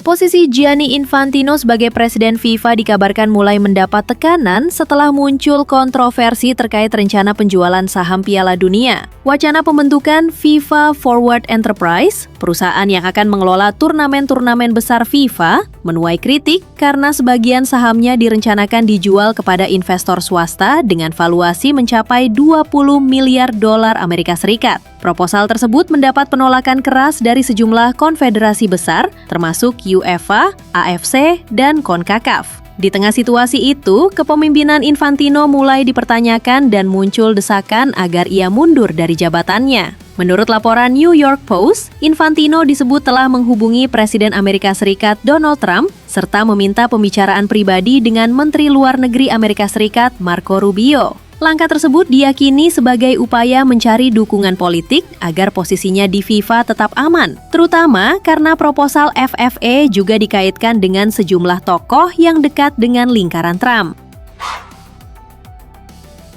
Posisi Gianni Infantino sebagai Presiden FIFA dikabarkan mulai mendapat tekanan setelah muncul kontroversi terkait rencana penjualan saham Piala Dunia. Wacana pembentukan FIFA Forward Enterprise, perusahaan yang akan mengelola turnamen-turnamen besar FIFA, menuai kritik karena sebagian sahamnya direncanakan dijual kepada investor swasta dengan valuasi mencapai 20 miliar dolar Amerika Serikat. Proposal tersebut mendapat penolakan keras dari sejumlah konfederasi besar, termasuk UEFA, AFC, dan CONCACAF. Di tengah situasi itu, kepemimpinan Infantino mulai dipertanyakan dan muncul desakan agar ia mundur dari jabatannya. Menurut laporan New York Post, Infantino disebut telah menghubungi Presiden Amerika Serikat Donald Trump serta meminta pembicaraan pribadi dengan Menteri Luar Negeri Amerika Serikat Marco Rubio. Langkah tersebut diyakini sebagai upaya mencari dukungan politik agar posisinya di FIFA tetap aman, terutama karena proposal FFA juga dikaitkan dengan sejumlah tokoh yang dekat dengan lingkaran Trump.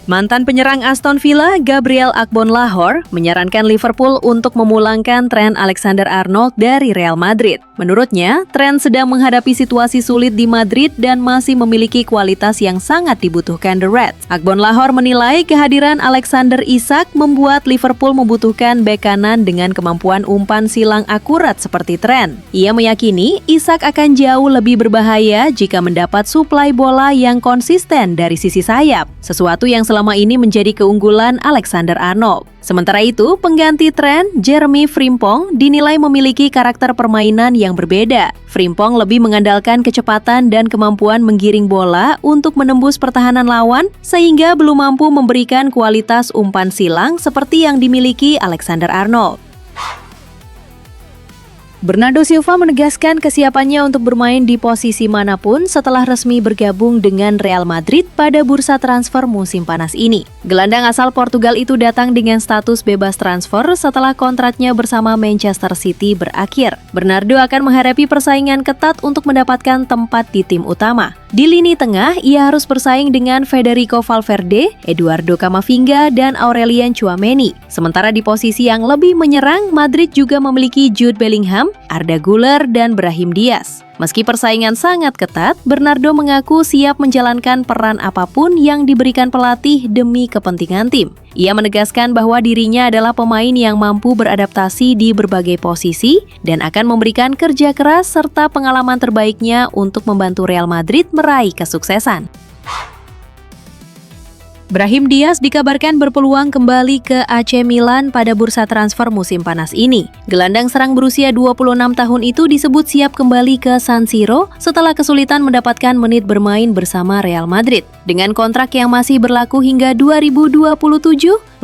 Mantan penyerang Aston Villa, Gabriel Agbonlahor, menyarankan Liverpool untuk memulangkan Trent Alexander-Arnold dari Real Madrid. Menurutnya, Trent sedang menghadapi situasi sulit di Madrid dan masih memiliki kualitas yang sangat dibutuhkan The Reds. Agbonlahor menilai kehadiran Alexander Isak membuat Liverpool membutuhkan bek kanan dengan kemampuan umpan silang akurat seperti Trent. Ia meyakini Isak akan jauh lebih berbahaya jika mendapat suplai bola yang konsisten dari sisi sayap, sesuatu yang selama ini menjadi keunggulan Alexander-Arnold. Sementara itu, pengganti Trent, Jeremy Frimpong, dinilai memiliki karakter permainan yang berbeda. Frimpong lebih mengandalkan kecepatan dan kemampuan menggiring bola untuk menembus pertahanan lawan, sehingga belum mampu memberikan kualitas umpan silang seperti yang dimiliki Alexander-Arnold. Bernardo Silva menegaskan kesiapannya untuk bermain di posisi manapun setelah resmi bergabung dengan Real Madrid pada bursa transfer musim panas ini. Gelandang asal Portugal itu datang dengan status bebas transfer setelah kontraknya bersama Manchester City berakhir. Bernardo akan menghadapi persaingan ketat untuk mendapatkan tempat di tim utama. Di lini tengah, ia harus bersaing dengan Federico Valverde, Eduardo Camavinga, dan Aurelien Tchouaméni. Sementara di posisi yang lebih menyerang, Madrid juga memiliki Jude Bellingham, Arda Güler, dan Brahim Diaz. Meski persaingan sangat ketat, Bernardo mengaku siap menjalankan peran apapun yang diberikan pelatih demi kepentingan tim. Ia menegaskan bahwa dirinya adalah pemain yang mampu beradaptasi di berbagai posisi dan akan memberikan kerja keras serta pengalaman terbaiknya untuk membantu Real Madrid meraih kesuksesan. Brahim Diaz dikabarkan berpeluang kembali ke AC Milan pada bursa transfer musim panas ini. Gelandang serang berusia 26 tahun itu disebut siap kembali ke San Siro setelah kesulitan mendapatkan menit bermain bersama Real Madrid. Dengan kontrak yang masih berlaku hingga 2027,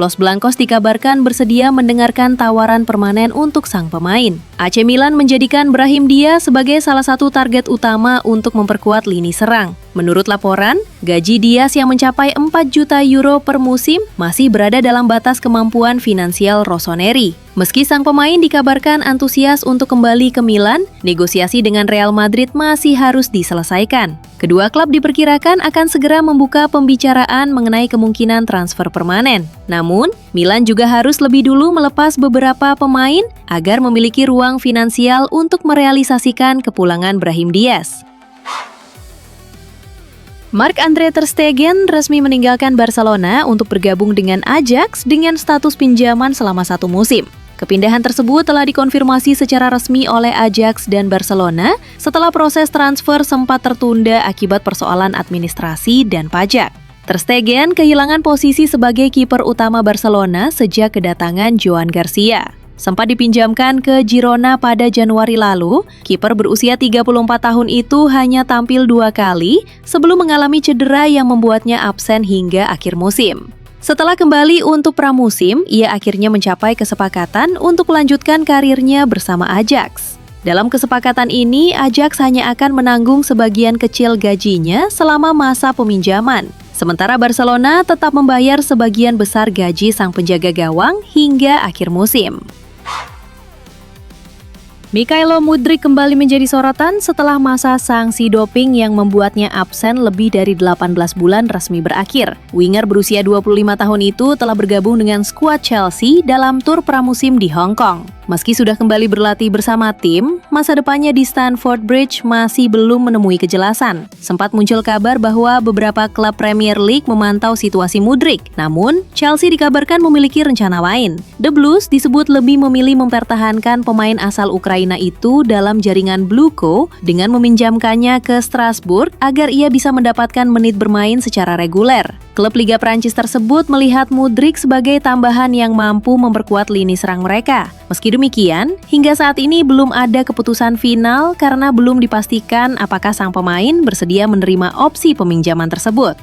Los Blancos dikabarkan bersedia mendengarkan tawaran permanen untuk sang pemain. AC Milan menjadikan Brahim Diaz sebagai salah satu target utama untuk memperkuat lini serang. Menurut laporan, gaji Diaz yang mencapai 4 juta euro per musim masih berada dalam batas kemampuan finansial Rossoneri. Meski sang pemain dikabarkan antusias untuk kembali ke Milan, negosiasi dengan Real Madrid masih harus diselesaikan. Kedua klub diperkirakan akan segera membuka pembicaraan mengenai kemungkinan transfer permanen. Namun, Milan juga harus lebih dulu melepas beberapa pemain agar memiliki ruang finansial untuk merealisasikan kepulangan Brahim Diaz. Marc-Andre ter Stegen resmi meninggalkan Barcelona untuk bergabung dengan Ajax dengan status pinjaman selama 1 musim. Kepindahan tersebut telah dikonfirmasi secara resmi oleh Ajax dan Barcelona setelah proses transfer sempat tertunda akibat persoalan administrasi dan pajak. Ter Stegen kehilangan posisi sebagai kiper utama Barcelona sejak kedatangan Joan Garcia. Sempat dipinjamkan ke Girona pada Januari lalu, kiper berusia 34 tahun itu hanya tampil 2 kali sebelum mengalami cedera yang membuatnya absen hingga akhir musim. Setelah kembali untuk pramusim, ia akhirnya mencapai kesepakatan untuk melanjutkan karirnya bersama Ajax. Dalam kesepakatan ini, Ajax hanya akan menanggung sebagian kecil gajinya selama masa peminjaman. Sementara Barcelona tetap membayar sebagian besar gaji sang penjaga gawang hingga akhir musim. Mikhailo Mudryk kembali menjadi sorotan setelah masa sanksi doping yang membuatnya absen lebih dari 18 bulan resmi berakhir. Winger berusia 25 tahun itu telah bergabung dengan skuad Chelsea dalam tur pramusim di Hong Kong. Meski sudah kembali berlatih bersama tim, masa depannya di Stamford Bridge masih belum menemui kejelasan. Sempat muncul kabar bahwa beberapa klub Premier League memantau situasi Mudryk. Namun, Chelsea dikabarkan memiliki rencana lain. The Blues disebut lebih memilih mempertahankan pemain asal Ukraina itu dalam jaringan Blueco dengan meminjamkannya ke Strasbourg agar ia bisa mendapatkan menit bermain secara reguler. Klub Liga Prancis tersebut melihat Mudryk sebagai tambahan yang mampu memperkuat lini serang mereka. Meski demikian, hingga saat ini belum ada keputusan final karena belum dipastikan apakah sang pemain bersedia menerima opsi peminjaman tersebut.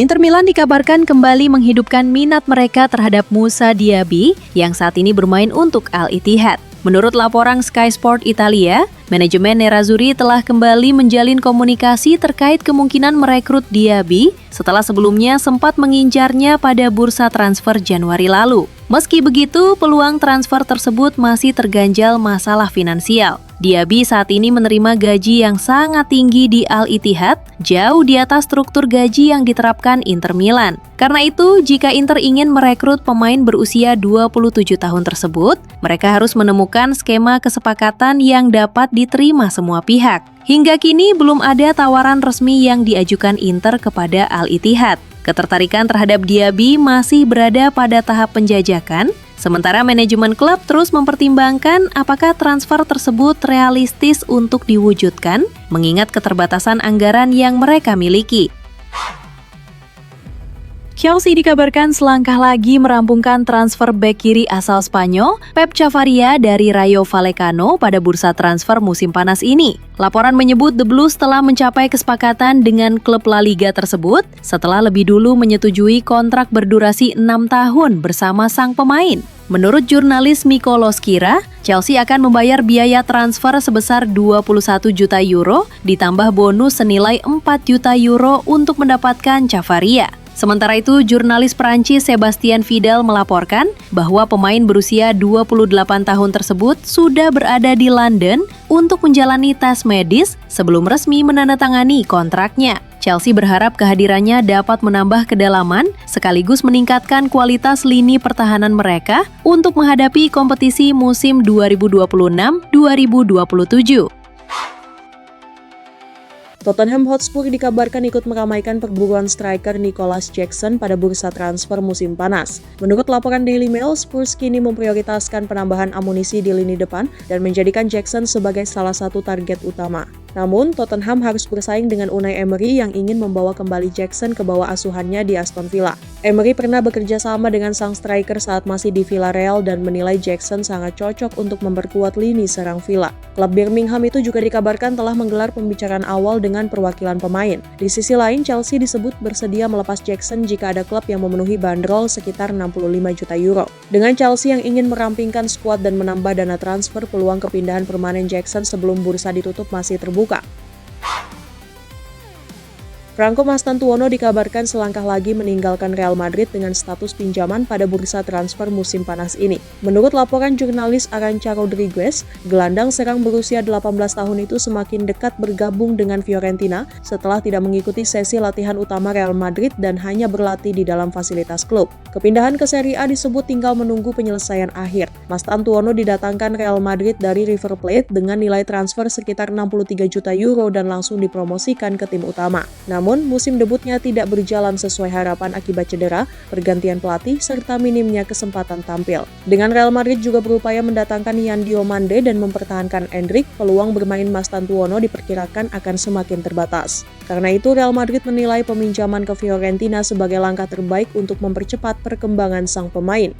Inter Milan dikabarkan kembali menghidupkan minat mereka terhadap Moussa Diaby yang saat ini bermain untuk Al Ittihad. Menurut laporan Sky Sport Italia, manajemen Nerazzurri telah kembali menjalin komunikasi terkait kemungkinan merekrut Diaby setelah sebelumnya sempat mengincarnya pada bursa transfer Januari lalu. Meski begitu, peluang transfer tersebut masih terganjal masalah finansial. Diaby saat ini menerima gaji yang sangat tinggi di Al Ittihad, jauh di atas struktur gaji yang diterapkan Inter Milan. Karena itu, jika Inter ingin merekrut pemain berusia 27 tahun tersebut, mereka harus menemukan skema kesepakatan yang dapat diterima semua pihak. Hingga kini belum ada tawaran resmi yang diajukan Inter kepada Al Ittihad. Ketertarikan terhadap Diaby masih berada pada tahap penjajakan, sementara manajemen klub terus mempertimbangkan apakah transfer tersebut realistis untuk diwujudkan, mengingat keterbatasan anggaran yang mereka miliki. Chelsea dikabarkan selangkah lagi merampungkan transfer bek kiri asal Spanyol, Pep Chavarria dari Rayo Vallecano pada bursa transfer musim panas ini. Laporan menyebut The Blues telah mencapai kesepakatan dengan klub La Liga tersebut setelah lebih dulu menyetujui kontrak berdurasi 6 tahun bersama sang pemain. Menurut jurnalis Mikolos Kira, Chelsea akan membayar biaya transfer sebesar 21 juta euro ditambah bonus senilai 4 juta euro untuk mendapatkan Chavarria. Sementara itu, jurnalis Prancis Sébastien Fidel melaporkan bahwa pemain berusia 28 tahun tersebut sudah berada di London untuk menjalani tes medis sebelum resmi menandatangani kontraknya. Chelsea berharap kehadirannya dapat menambah kedalaman sekaligus meningkatkan kualitas lini pertahanan mereka untuk menghadapi kompetisi musim 2026-2027. Tottenham Hotspur dikabarkan ikut meramaikan perburuan striker Nicholas Jackson pada bursa transfer musim panas. Menurut laporan Daily Mail, Spurs kini memprioritaskan penambahan amunisi di lini depan dan menjadikan Jackson sebagai salah satu target utama. Namun, Tottenham harus bersaing dengan Unai Emery yang ingin membawa kembali Jackson ke bawah asuhannya di Aston Villa. Emery pernah bekerja sama dengan sang striker saat masih di Villarreal dan menilai Jackson sangat cocok untuk memperkuat lini serang Villa. Klub Birmingham itu juga dikabarkan telah menggelar pembicaraan awal dengan perwakilan pemain. Di sisi lain, Chelsea disebut bersedia melepas Jackson jika ada klub yang memenuhi bandrol sekitar 65 juta euro. Dengan Chelsea yang ingin merampingkan skuad dan menambah dana transfer, peluang kepindahan permanen Jackson sebelum bursa ditutup masih terbuka. Franco Mastantuono dikabarkan selangkah lagi meninggalkan Real Madrid dengan status pinjaman pada bursa transfer musim panas ini. Menurut laporan jurnalis Arancha Rodriguez, gelandang serang berusia 18 tahun itu semakin dekat bergabung dengan Fiorentina setelah tidak mengikuti sesi latihan utama Real Madrid dan hanya berlatih di dalam fasilitas klub. Kepindahan ke Serie A disebut tinggal menunggu penyelesaian akhir. Mastantuono didatangkan Real Madrid dari River Plate dengan nilai transfer sekitar 63 juta euro dan langsung dipromosikan ke tim utama. Namun, musim debutnya tidak berjalan sesuai harapan akibat cedera, pergantian pelatih, serta minimnya kesempatan tampil. Dengan Real Madrid juga berupaya mendatangkan Yan Diomande dan mempertahankan Endrick, peluang bermain Mastantuono diperkirakan akan semakin terbatas. Karena itu, Real Madrid menilai peminjaman ke Fiorentina sebagai langkah terbaik untuk mempercepat perkembangan sang pemain.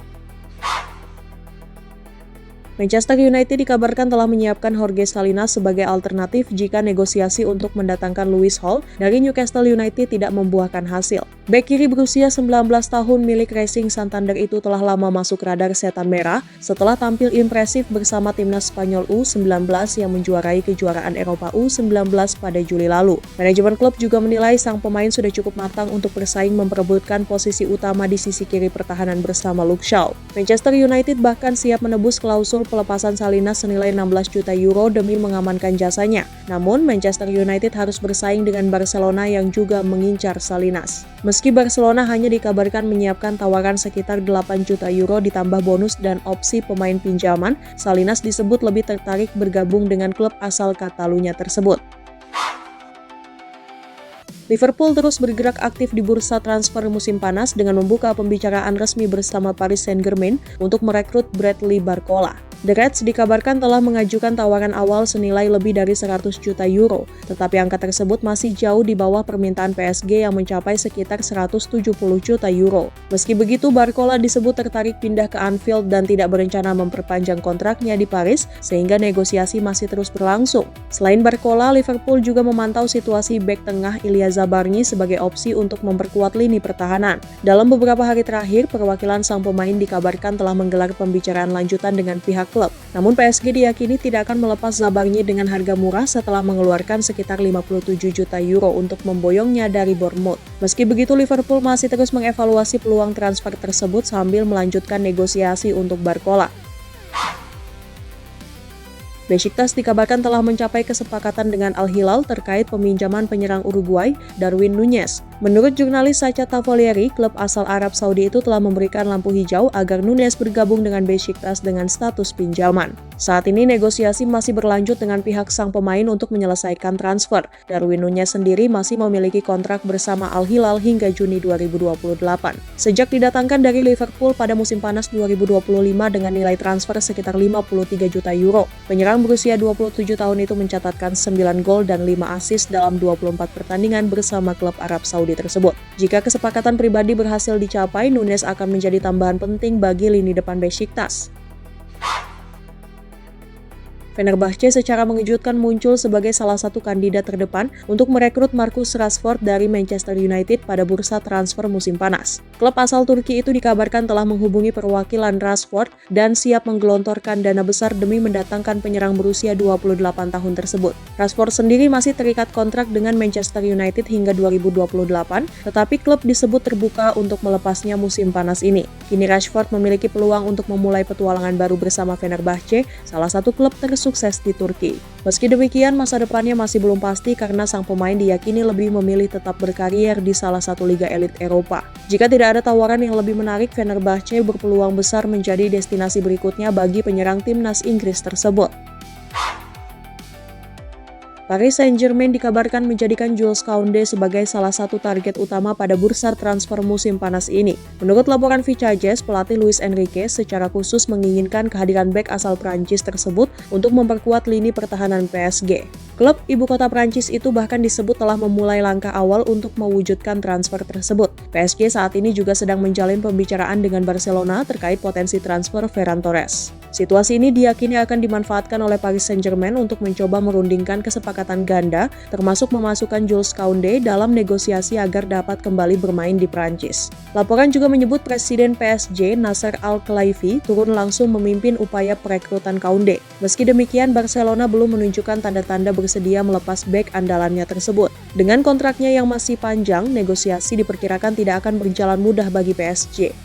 Manchester United dikabarkan telah menyiapkan Jorge Salinas sebagai alternatif jika negosiasi untuk mendatangkan Lewis Hall dari Newcastle United tidak membuahkan hasil. Bek kiri berusia 19 tahun milik Racing Santander itu telah lama masuk radar setan merah setelah tampil impresif bersama timnas Spanyol U19 yang menjuarai kejuaraan Eropa U19 pada Juli lalu. Manajemen klub juga menilai sang pemain sudah cukup matang untuk bersaing memperebutkan posisi utama di sisi kiri pertahanan bersama Luke Shaw. Manchester United bahkan siap menebus klausul untuk pelepasan Salinas senilai 16 juta euro demi mengamankan jasanya. Namun, Manchester United harus bersaing dengan Barcelona yang juga mengincar Salinas. Meski Barcelona hanya dikabarkan menyiapkan tawaran sekitar 8 juta euro ditambah bonus dan opsi pemain pinjaman, Salinas disebut lebih tertarik bergabung dengan klub asal Catalunya tersebut. Liverpool terus bergerak aktif di bursa transfer musim panas dengan membuka pembicaraan resmi bersama Paris Saint-Germain untuk merekrut Bradley Barcola. The Reds dikabarkan telah mengajukan tawaran awal senilai lebih dari 100 juta euro, tetapi angka tersebut masih jauh di bawah permintaan PSG yang mencapai sekitar 170 juta euro. Meski begitu, Barcola disebut tertarik pindah ke Anfield dan tidak berencana memperpanjang kontraknya di Paris, sehingga negosiasi masih terus berlangsung. Selain Barcola, Liverpool juga memantau situasi bek tengah Ilya Zabarnyi sebagai opsi untuk memperkuat lini pertahanan. Dalam beberapa hari terakhir, perwakilan sang pemain dikabarkan telah menggelar pembicaraan lanjutan dengan pihak klub. Namun PSG diyakini tidak akan melepas Zabarnyi dengan harga murah setelah mengeluarkan sekitar 57 juta euro untuk memboyongnya dari Bournemouth. Meski begitu, Liverpool masih terus mengevaluasi peluang transfer tersebut sambil melanjutkan negosiasi untuk Barcola. Besiktas dikabarkan telah mencapai kesepakatan dengan Al Hilal terkait peminjaman penyerang Uruguay, Darwin Núñez. Menurut jurnalis Sacha Tavolieri, klub asal Arab Saudi itu telah memberikan lampu hijau agar Núñez bergabung dengan Besiktas dengan status pinjaman. Saat ini negosiasi masih berlanjut dengan pihak sang pemain untuk menyelesaikan transfer. Darwin Núñez sendiri masih memiliki kontrak bersama Al Hilal hingga Juni 2028. Sejak didatangkan dari Liverpool pada musim panas 2025 dengan nilai transfer sekitar 53 juta euro, penyerang berusia 27 tahun itu mencatatkan 9 gol dan 5 assist dalam 24 pertandingan bersama klub Arab Saudi tersebut. Jika kesepakatan pribadi berhasil dicapai, Núñez akan menjadi tambahan penting bagi lini depan Besiktas. Fenerbahce secara mengejutkan muncul sebagai salah satu kandidat terdepan untuk merekrut Marcus Rashford dari Manchester United pada bursa transfer musim panas. Klub asal Turki itu dikabarkan telah menghubungi perwakilan Rashford dan siap menggelontorkan dana besar demi mendatangkan penyerang berusia 28 tahun tersebut. Rashford sendiri masih terikat kontrak dengan Manchester United hingga 2028, tetapi klub disebut terbuka untuk melepasnya musim panas ini. Kini Rashford memiliki peluang untuk memulai petualangan baru bersama Fenerbahce, salah satu klub sukses di Turki. Meski demikian, masa depannya masih belum pasti karena sang pemain diyakini lebih memilih tetap berkarier di salah satu liga elit Eropa. Jika tidak ada tawaran yang lebih menarik, Fenerbahce berpeluang besar menjadi destinasi berikutnya bagi penyerang timnas Inggris tersebut. Paris Saint-Germain dikabarkan menjadikan Jules Koundé sebagai salah satu target utama pada bursa transfer musim panas ini. Menurut laporan Vichages, pelatih Luis Enrique secara khusus menginginkan kehadiran bek asal Prancis tersebut untuk memperkuat lini pertahanan PSG. Klub ibu kota Prancis itu bahkan disebut telah memulai langkah awal untuk mewujudkan transfer tersebut. PSG saat ini juga sedang menjalin pembicaraan dengan Barcelona terkait potensi transfer Ferran Torres. Situasi ini diyakini akan dimanfaatkan oleh Paris Saint-Germain untuk mencoba merundingkan kesepakatan ganda, termasuk memasukkan Jules Koundé dalam negosiasi agar dapat kembali bermain di Prancis. Laporan juga menyebut Presiden PSG Nasser Al-Khelaifi turun langsung memimpin upaya perekrutan Koundé. Meski demikian, Barcelona belum menunjukkan tanda-tanda bersedia melepas bek andalannya tersebut. Dengan kontraknya yang masih panjang, negosiasi diperkirakan tidak akan berjalan mudah bagi PSG.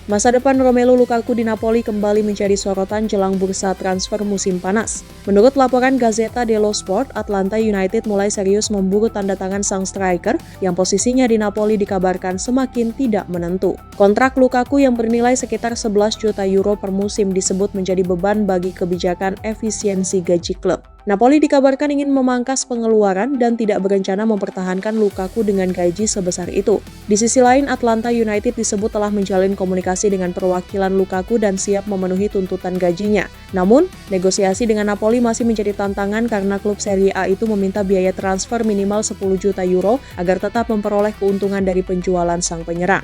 Masa depan Romelu Lukaku di Napoli kembali menjadi sorotan jelang bursa transfer musim panas. Menurut laporan Gazzetta dello Sport, Atlanta United mulai serius memburu tanda tangan sang striker yang posisinya di Napoli dikabarkan semakin tidak menentu. Kontrak Lukaku yang bernilai sekitar 11 juta euro per musim disebut menjadi beban bagi kebijakan efisiensi gaji klub. Napoli dikabarkan ingin memangkas pengeluaran dan tidak berencana mempertahankan Lukaku dengan gaji sebesar itu. Di sisi lain, Atlanta United disebut telah menjalin komunikasi dengan perwakilan Lukaku dan siap memenuhi tuntutan gajinya. Namun, negosiasi dengan Napoli masih menjadi tantangan karena klub Serie A itu meminta biaya transfer minimal 10 juta euro agar tetap memperoleh keuntungan dari penjualan sang penyerang.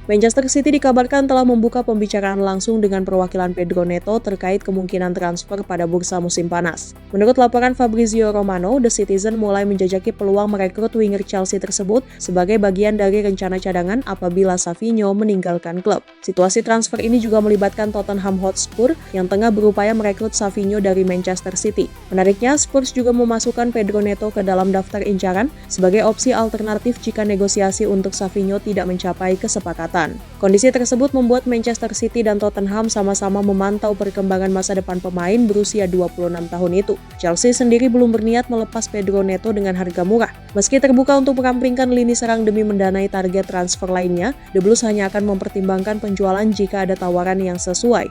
Manchester City dikabarkan telah membuka pembicaraan langsung dengan perwakilan Pedro Neto terkait kemungkinan transfer pada bursa musim panas. Menurut laporan Fabrizio Romano, The Citizen mulai menjajaki peluang merekrut winger Chelsea tersebut sebagai bagian dari rencana cadangan apabila Savinho meninggalkan klub. Situasi transfer ini juga melibatkan Tottenham Hotspur yang tengah berupaya merekrut Savinho dari Manchester City. Menariknya, Spurs juga memasukkan Pedro Neto ke dalam daftar incaran sebagai opsi alternatif jika negosiasi untuk Savinho tidak mencapai kesepakatan. Selatan. Kondisi tersebut membuat Manchester City dan Tottenham sama-sama memantau perkembangan masa depan pemain berusia 26 tahun itu. Chelsea sendiri belum berniat melepas Pedro Neto dengan harga murah. Meski terbuka untuk merampingkan lini serang demi mendanai target transfer lainnya, The Blues hanya akan mempertimbangkan penjualan jika ada tawaran yang sesuai.